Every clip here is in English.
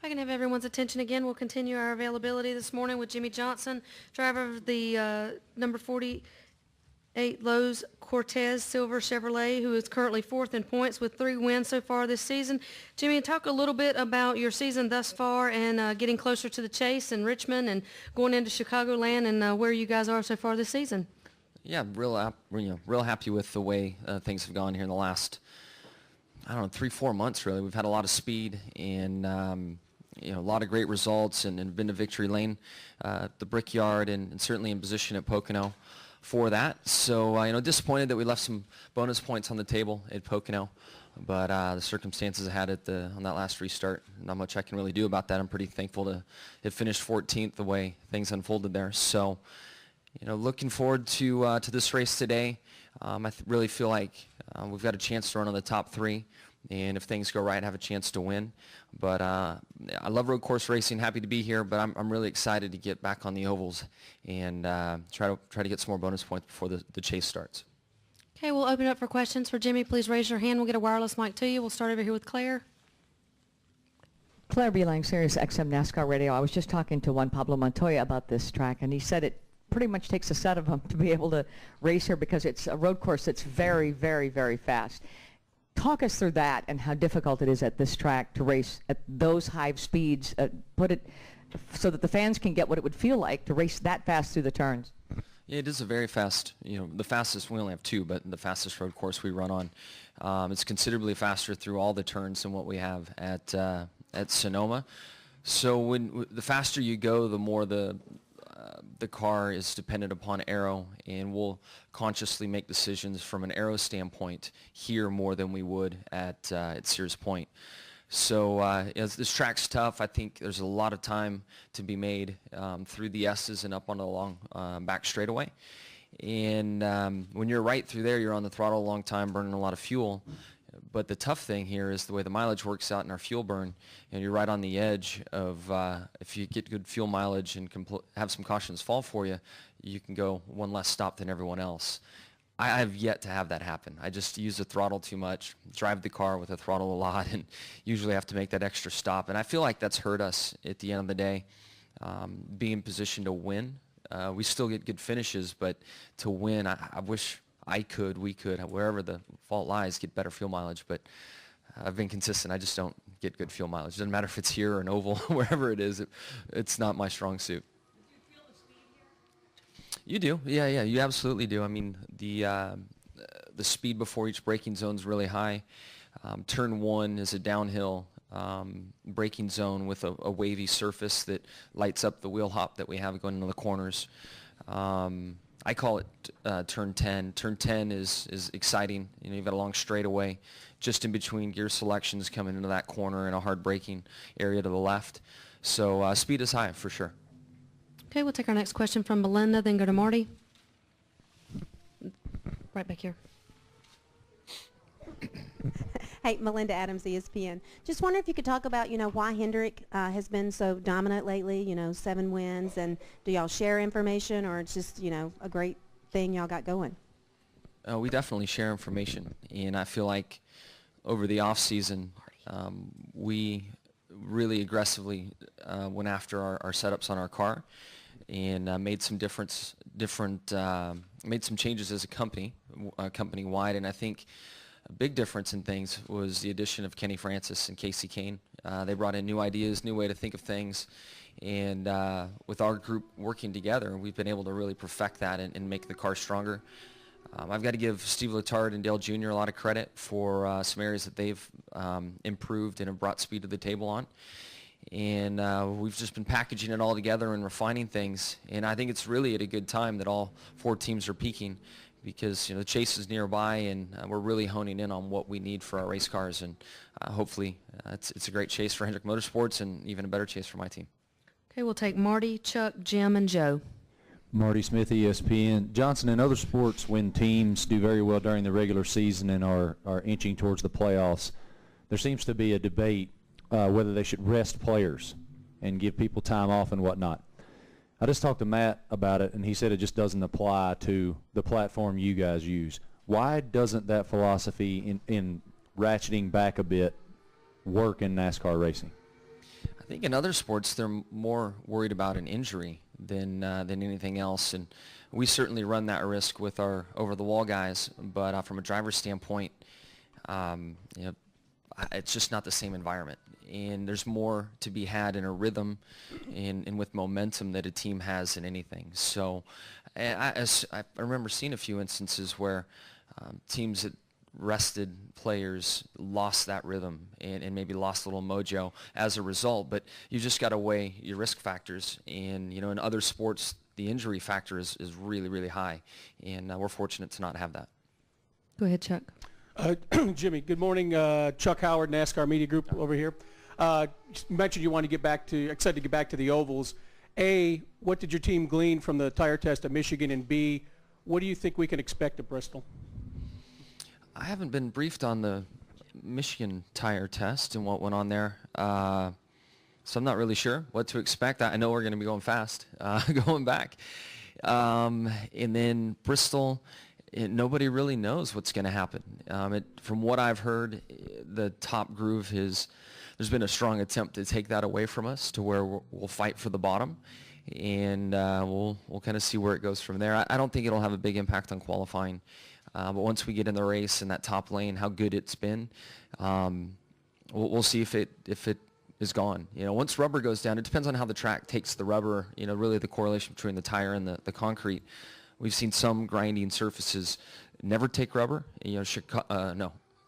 If I can have everyone's attention again, we'll continue our availability this morning with Jimmie Johnson, driver of the number 48 Lowe's Cortez Silver Chevrolet, who is currently fourth in points with 3 wins so far this season. Jimmie, talk a little bit about your season thus far and getting closer to the chase in Richmond and going into Chicagoland and where you guys are so far this season. Yeah, real happy with the way things have gone here in the last, 3-4 months really. We've had a lot of speed and a lot of great results and been to victory lane, the Brickyard, and certainly in position at Pocono for that. So, disappointed that we left some bonus points on the table at Pocono, but the circumstances I had on that last restart, not much I can really do about that. I'm pretty thankful to have finished 14th the way things unfolded there. So, looking forward to this race today. I really feel like we've got a chance to run on the top 3. And if things go right, have a chance to win. But I love road course racing. Happy to be here, but I'm really excited to get back on the ovals and try to get some more bonus points before the chase starts. Okay, we'll open it up for questions for Jimmie. Please raise your hand. We'll get a wireless mic to you. We'll start over here with Claire. Claire Beeline, Sirius XM NASCAR Radio. I was just talking to Juan Pablo Montoya about this track, and he said it pretty much takes a set of them to be able to race here because it's a road course that's very, very, very fast. Talk us through that and how difficult it is at this track to race at those high speeds, put it so that the fans can get what it would feel like to race that fast through the turns. Yeah, it is a very fast, the fastest, we only have 2, but the fastest road course we run on. It's considerably faster through all the turns than what we have at Sonoma. So when the faster you go, the more the car is dependent upon aero, and we'll consciously make decisions from an aero standpoint here more than we would at Sears Point. So this track's tough. I think there's a lot of time to be made through the S's and up on the long back straightaway. And when you're right through there, you're on the throttle a long time, burning a lot of fuel. But the tough thing here is the way the mileage works out in our fuel burn, and you're right on the edge of if you get good fuel mileage and have some cautions fall for you, you can go one less stop than everyone else. I have yet to have that happen. I just use the throttle too much, drive the car with the throttle a lot, and usually have to make that extra stop. And I feel like that's hurt us at the end of the day, being in position to win. We still get good finishes, but to win, I wish we could, wherever the fault lies, get better fuel mileage. But I've been consistent. I just don't get good fuel mileage. It doesn't matter if it's here or an oval, wherever it is. It's not my strong suit. Do you feel the speed here? You do. Yeah, you absolutely do. I mean, the speed before each braking zone is really high. Turn 1 is a downhill braking zone with a wavy surface that lights up the wheel hop that we have going into the corners. I call it turn 10. Turn 10 is exciting. You've got a long straightaway just in between gear selections coming into that corner and a hard braking area to the left. So speed is high for sure. Okay, we'll take our next question from Melinda, then go to Marty. Right back here. Hey, Melinda Adams, ESPN. Just wonder if you could talk about, why Hendrick has been so dominant lately, 7 wins, and do y'all share information, or it's just, a great thing y'all got going? We definitely share information, and I feel like over the off season, we really aggressively went after our setups on our car and made some made some changes as a company-wide, and I think a big difference in things was the addition of Kenny Francis and Casey Kane. They brought in new ideas, new way to think of things, and with our group working together, we've been able to really perfect that and make the car stronger. I've got to give Steve Letard and Dale Jr. a lot of credit for some areas that they've improved and have brought speed to the table on. And we've just been packaging it all together and refining things. And I think it's really at a good time that all 4 teams are peaking, because the chase is nearby, and we're really honing in on what we need for our race cars. And hopefully it's a great chase for Hendrick Motorsports and even a better chase for my team. Okay, we'll take Marty, Chuck, Jim, and Joe. Marty Smith, ESPN. Johnson, in other sports, when teams do very well during the regular season and are inching towards the playoffs, there seems to be a debate whether they should rest players and give people time off and whatnot. I just talked to Matt about it, and he said it just doesn't apply to the platform you guys use. Why doesn't that philosophy in ratcheting back a bit work in NASCAR racing? think in other sports they're more worried about an injury than anything else, and we certainly run that risk with our over-the-wall guys. But from a driver's standpoint, it's just not the same environment, and there's more to be had in a rhythm and with momentum that a team has in anything. So I remember seeing a few instances where teams that rested players lost that rhythm and maybe lost a little mojo as a result. But you just got to weigh your risk factors, and in other sports the injury factor is really, really high, and we're fortunate to not have that. Go ahead, Chuck. Jimmy, good morning. Chuck Howard, NASCAR Media Group over here. You mentioned you want to excited to get back to the ovals. A, what did your team glean from the tire test at Michigan? And B, what do you think we can expect at Bristol? I haven't been briefed on the Michigan tire test and what went on there, so I'm not really sure what to expect. I know we're going to be going fast going back. And then Bristol, nobody really knows what's going to happen. From what I've heard, the top groove there's been a strong attempt to take that away from us to where we'll fight for the bottom, and we'll kind of see where it goes from there. I don't think it'll have a big impact on qualifying, but once we get in the race in that top lane, how good it's been, we'll see if it is gone. Once rubber goes down, it depends on how the track takes the rubber, really the correlation between the tire and the concrete. We've seen some grinding surfaces never take rubber.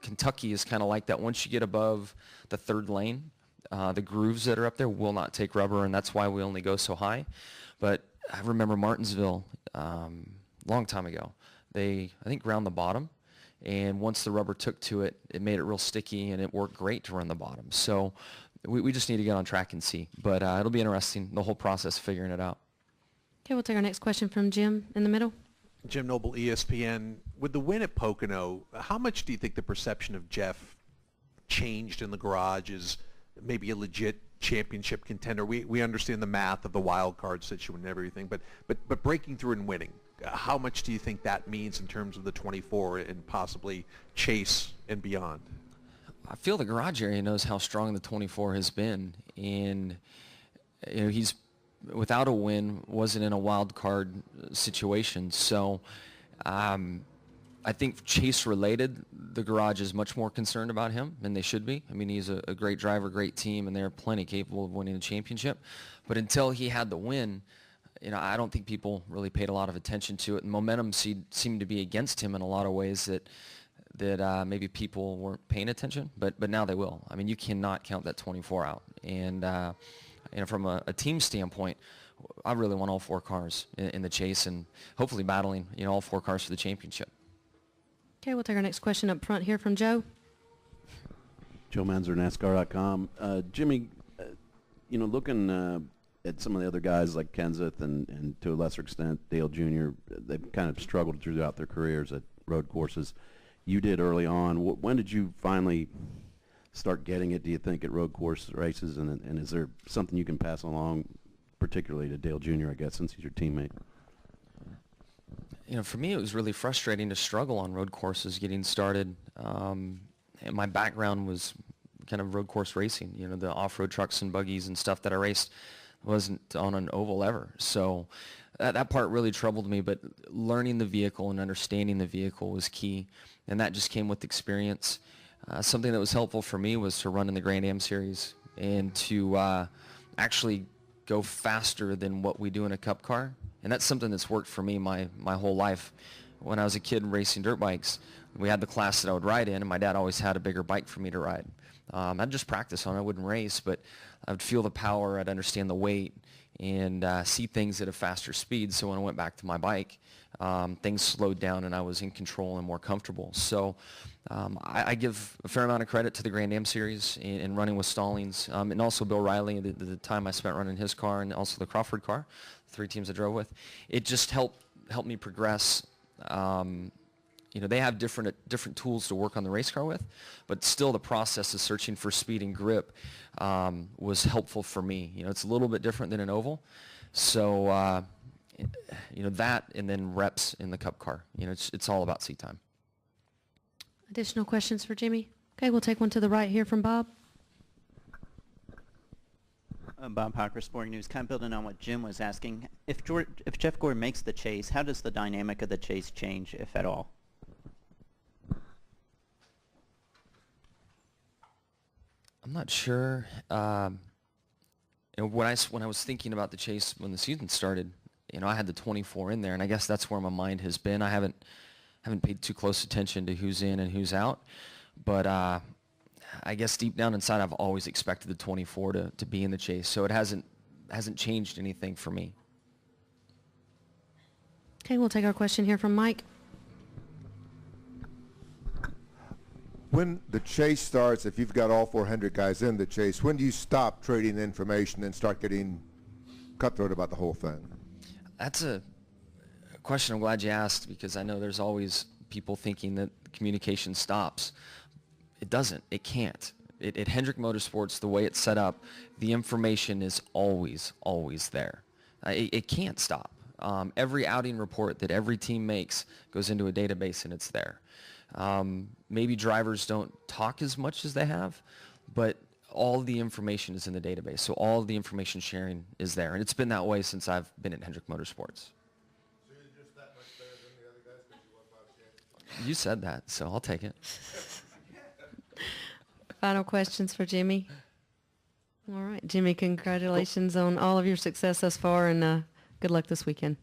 Kentucky is kind of like that. Once you get above the third lane, the grooves that are up there will not take rubber, and that's why we only go so high. But I remember Martinsville, long time ago, they, I think, ground the bottom, and once the rubber took to it, it made it real sticky, and it worked great to run the bottom. So we just need to get on track and see. But it'll be interesting, the whole process of figuring it out. Okay, we'll take our next question from Jim in the middle. Jim Noble, ESPN. With the win at Pocono, how much do you think the perception of Jeff changed in the garage as maybe a legit championship contender? We understand the math of the wild card situation and everything, but breaking through and winning, how much do you think that means in terms of the 24 and possibly chase and beyond? I feel the garage area knows how strong the 24 has been, and he's without a win wasn't in a wild card situation. So I think chase related, the garage is much more concerned about him than they should be. I mean, he's a great driver, great team, and they're plenty capable of winning a championship. But until he had the win, I don't think people really paid a lot of attention to it. And momentum seemed to be against him in a lot of ways that maybe people weren't paying attention, but now they will. I mean, you cannot count that 24 out. And from a team standpoint, I really want all four cars in the chase and hopefully battling, all four cars for the championship. Okay, we'll take our next question up front here from Joe. Joe Manzer, NASCAR.com. Jimmy, looking at some of the other guys like Kenseth and to a lesser extent Dale Jr., they've kind of struggled throughout their careers at road courses. You did early on. When did you finally start getting it, do you think, at road course races? And is there something you can pass along, particularly to Dale Jr., I guess, since he's your teammate? For me, it was really frustrating to struggle on road courses getting started. And my background was kind of road course racing. The off-road trucks and buggies and stuff that I raced wasn't on an oval ever. So that part really troubled me, but learning the vehicle and understanding the vehicle was key. And that just came with experience. Something that was helpful for me was to run in the Grand Am Series and to actually go faster than what we do in a Cup car. And that's something that's worked for me my whole life. When I was a kid racing dirt bikes, we had the class that I would ride in, and my dad always had a bigger bike for me to ride. I'd just practice on it. I wouldn't race, but I would feel the power. I'd understand the weight and see things at a faster speed. So when I went back to my bike, things slowed down and I was in control and more comfortable. So I give a fair amount of credit to the Grand Am Series and running with Stallings, and also Bill Riley, the time I spent running his car, and also the Crawford car, the three teams I drove with. It just helped me progress. They have different tools to work on the race car with, but still the process of searching for speed and grip was helpful for me. It's a little bit different than an oval. So, that and then reps in the Cup car. It's all about seat time. Additional questions for Jimmy? Okay, we'll take one to the right here from Bob. Bob Hocker, Sporting News. Kind of building on what Jim was asking. If Jeff Gordon makes the chase, how does the dynamic of the chase change, if at all? I'm not sure. When I was thinking about the chase when the season started, I had the 24 in there, and I guess that's where my mind has been. I haven't paid too close attention to who's in and who's out, but I guess deep down inside, I've always expected the 24 to be in the chase, so it hasn't changed anything for me. Okay, we'll take our question here from Mike. When the chase starts, if you've got all 400 guys in the chase, when do you stop trading information and start getting cutthroat about the whole thing? That's a question I'm glad you asked, because I know there's always people thinking that communication stops. It doesn't. It can't. At Hendrick Motorsports, the way it's set up, the information is always there. It can't stop. Every outing report that every team makes goes into a database, and it's there. Maybe drivers don't talk as much as they have, but all the information is in the database. So all the information sharing is there. And it's been that way since I've been at Hendrick Motorsports. So you're just that much better than the other guys because you won 5 championships? You said that, so I'll take it. Final questions for Jimmy. All right, Jimmy, congratulations on all of your success thus far, and good luck this weekend.